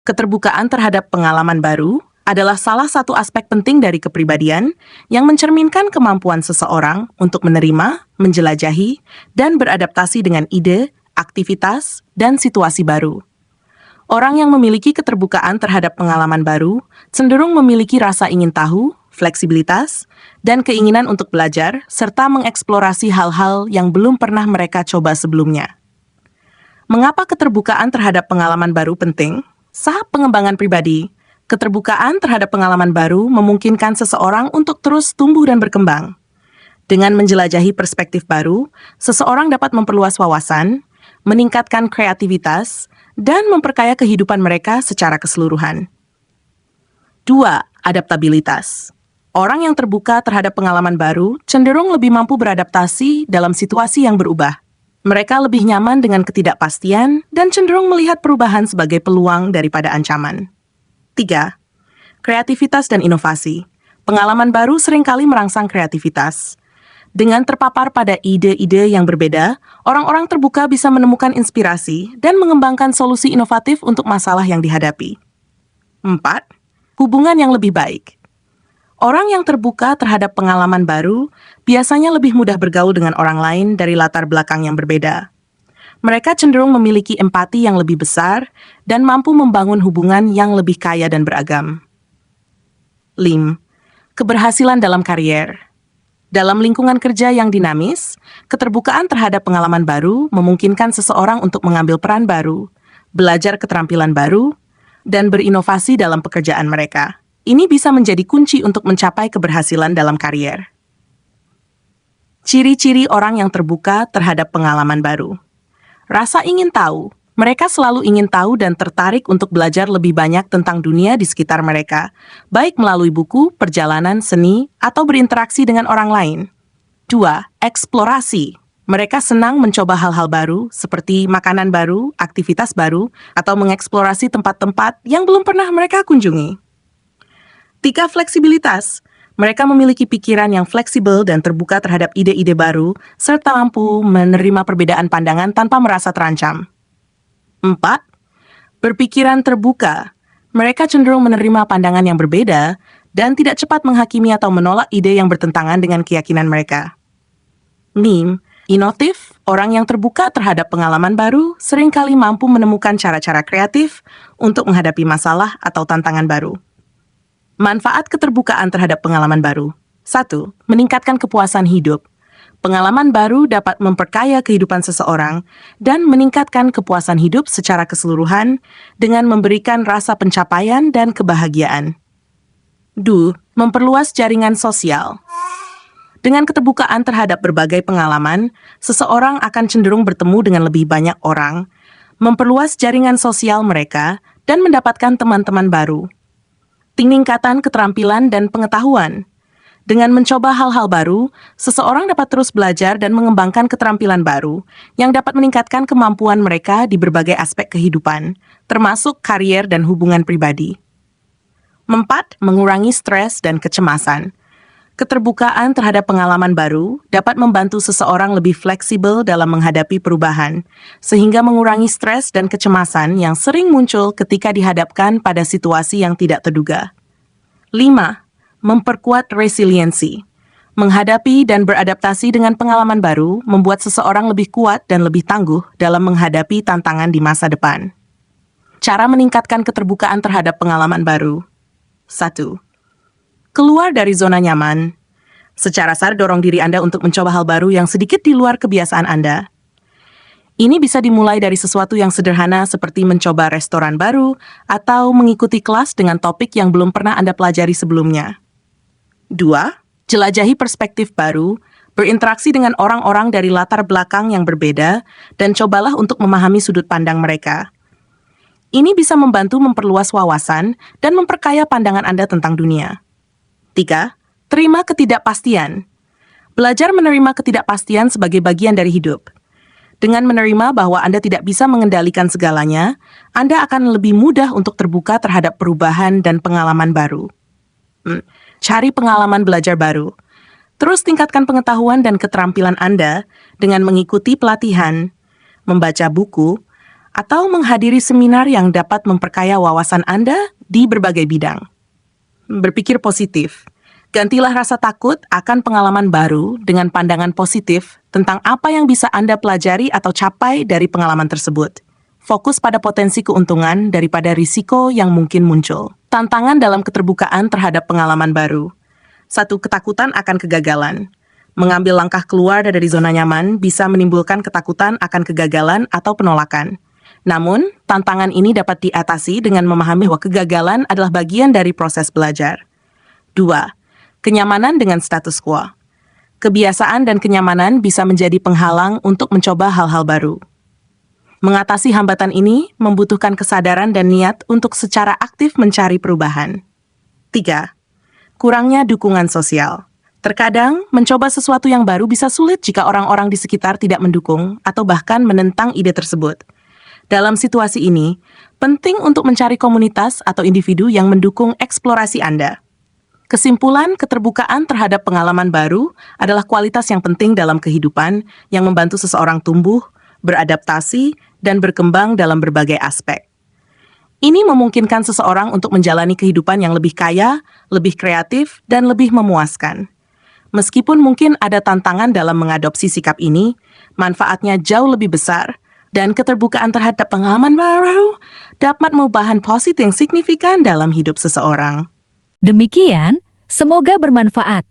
Keterbukaan terhadap pengalaman baru adalah salah satu aspek penting dari kepribadian yang mencerminkan kemampuan seseorang untuk menerima, menjelajahi, dan beradaptasi dengan ide, aktivitas, dan situasi baru. Orang yang memiliki keterbukaan terhadap pengalaman baru cenderung memiliki rasa ingin tahu, fleksibilitas, dan keinginan untuk belajar, serta mengeksplorasi hal-hal yang belum pernah mereka coba sebelumnya. Mengapa keterbukaan terhadap pengalaman baru penting? Saat pengembangan pribadi, keterbukaan terhadap pengalaman baru memungkinkan seseorang untuk terus tumbuh dan berkembang. Dengan menjelajahi perspektif baru, seseorang dapat memperluas wawasan, meningkatkan kreativitas, dan memperkaya kehidupan mereka secara keseluruhan. 2. Adaptabilitas. Orang yang terbuka terhadap pengalaman baru cenderung lebih mampu beradaptasi dalam situasi yang berubah. Mereka lebih nyaman dengan ketidakpastian dan cenderung melihat perubahan sebagai peluang daripada ancaman. 3. Kreativitas dan inovasi. Pengalaman baru seringkali merangsang kreativitas. Dengan terpapar pada ide-ide yang berbeda, orang-orang terbuka bisa menemukan inspirasi dan mengembangkan solusi inovatif untuk masalah yang dihadapi. 4. Hubungan yang lebih baik. Orang yang terbuka terhadap pengalaman baru biasanya lebih mudah bergaul dengan orang lain dari latar belakang yang berbeda. Mereka cenderung memiliki empati yang lebih besar dan mampu membangun hubungan yang lebih kaya dan beragam. 5. Keberhasilan dalam karier. Dalam lingkungan kerja yang dinamis, keterbukaan terhadap pengalaman baru memungkinkan seseorang untuk mengambil peran baru, belajar keterampilan baru, dan berinovasi dalam pekerjaan mereka. Ini bisa menjadi kunci untuk mencapai keberhasilan dalam karier. Ciri-ciri orang yang terbuka terhadap pengalaman baru. Rasa ingin tahu. Mereka selalu ingin tahu dan tertarik untuk belajar lebih banyak tentang dunia di sekitar mereka, baik melalui buku, perjalanan, seni, atau berinteraksi dengan orang lain. 2. Eksplorasi. Mereka senang mencoba hal-hal baru, seperti makanan baru, aktivitas baru, atau mengeksplorasi tempat-tempat yang belum pernah mereka kunjungi. 3. Fleksibilitas. Mereka memiliki pikiran yang fleksibel dan terbuka terhadap ide-ide baru, serta mampu menerima perbedaan pandangan tanpa merasa terancam. 4. Berpikiran terbuka. Mereka cenderung menerima pandangan yang berbeda dan tidak cepat menghakimi atau menolak ide yang bertentangan dengan keyakinan mereka. 5. Inovatif. Orang yang terbuka terhadap pengalaman baru seringkali mampu menemukan cara-cara kreatif untuk menghadapi masalah atau tantangan baru. Manfaat keterbukaan terhadap pengalaman baru. 1. Meningkatkan kepuasan hidup. Pengalaman baru dapat memperkaya kehidupan seseorang dan meningkatkan kepuasan hidup secara keseluruhan dengan memberikan rasa pencapaian dan kebahagiaan. 2. Memperluas jaringan sosial. Dengan keterbukaan terhadap berbagai pengalaman, seseorang akan cenderung bertemu dengan lebih banyak orang, memperluas jaringan sosial mereka, dan mendapatkan teman-teman baru. Peningkatan keterampilan dan pengetahuan. Dengan mencoba hal-hal baru, seseorang dapat terus belajar dan mengembangkan keterampilan baru yang dapat meningkatkan kemampuan mereka di berbagai aspek kehidupan, termasuk karier dan hubungan pribadi. 4. Mengurangi stres dan kecemasan. Keterbukaan terhadap pengalaman baru dapat membantu seseorang lebih fleksibel dalam menghadapi perubahan, sehingga mengurangi stres dan kecemasan yang sering muncul ketika dihadapkan pada situasi yang tidak terduga. 5. Memperkuat resiliensi. Menghadapi dan beradaptasi dengan pengalaman baru membuat seseorang lebih kuat dan lebih tangguh dalam menghadapi tantangan di masa depan. Cara meningkatkan keterbukaan terhadap pengalaman baru. 1. Keluar dari zona nyaman. Secara sadar dorong diri Anda untuk mencoba hal baru yang sedikit di luar kebiasaan Anda. Ini bisa dimulai dari sesuatu yang sederhana seperti mencoba restoran baru atau mengikuti kelas dengan topik yang belum pernah Anda pelajari sebelumnya. 2. Jelajahi perspektif baru, berinteraksi dengan orang-orang dari latar belakang yang berbeda, dan cobalah untuk memahami sudut pandang mereka. Ini bisa membantu memperluas wawasan dan memperkaya pandangan Anda tentang dunia. 3. Terima ketidakpastian. Belajar menerima ketidakpastian sebagai bagian dari hidup. Dengan menerima bahwa Anda tidak bisa mengendalikan segalanya, Anda akan lebih mudah untuk terbuka terhadap perubahan dan pengalaman baru. Cari pengalaman belajar baru. Terus tingkatkan pengetahuan dan keterampilan Anda dengan mengikuti pelatihan, membaca buku, atau menghadiri seminar yang dapat memperkaya wawasan Anda di berbagai bidang. Berpikir positif. Gantilah rasa takut akan pengalaman baru dengan pandangan positif tentang apa yang bisa Anda pelajari atau capai dari pengalaman tersebut. Fokus pada potensi keuntungan daripada risiko yang mungkin muncul. Tantangan dalam keterbukaan terhadap pengalaman baru. 1. Ketakutan akan kegagalan. Mengambil langkah keluar dari zona nyaman bisa menimbulkan ketakutan akan kegagalan atau penolakan. Namun, tantangan ini dapat diatasi dengan memahami bahwa kegagalan adalah bagian dari proses belajar. 2. Kenyamanan dengan status quo. Kebiasaan dan kenyamanan bisa menjadi penghalang untuk mencoba hal-hal baru. Mengatasi hambatan ini membutuhkan kesadaran dan niat untuk secara aktif mencari perubahan. 3. Kurangnya dukungan sosial. Terkadang, mencoba sesuatu yang baru bisa sulit jika orang-orang di sekitar tidak mendukung atau bahkan menentang ide tersebut. Dalam situasi ini, penting untuk mencari komunitas atau individu yang mendukung eksplorasi Anda. Kesimpulan, keterbukaan terhadap pengalaman baru adalah kualitas yang penting dalam kehidupan yang membantu seseorang tumbuh, beradaptasi, dan berkembang dalam berbagai aspek. Ini memungkinkan seseorang untuk menjalani kehidupan yang lebih kaya, lebih kreatif, dan lebih memuaskan. Meskipun mungkin ada tantangan dalam mengadopsi sikap ini, manfaatnya jauh lebih besar, dan keterbukaan terhadap pengalaman baru dapat mengubah positif yang signifikan dalam hidup seseorang. Demikian, semoga bermanfaat.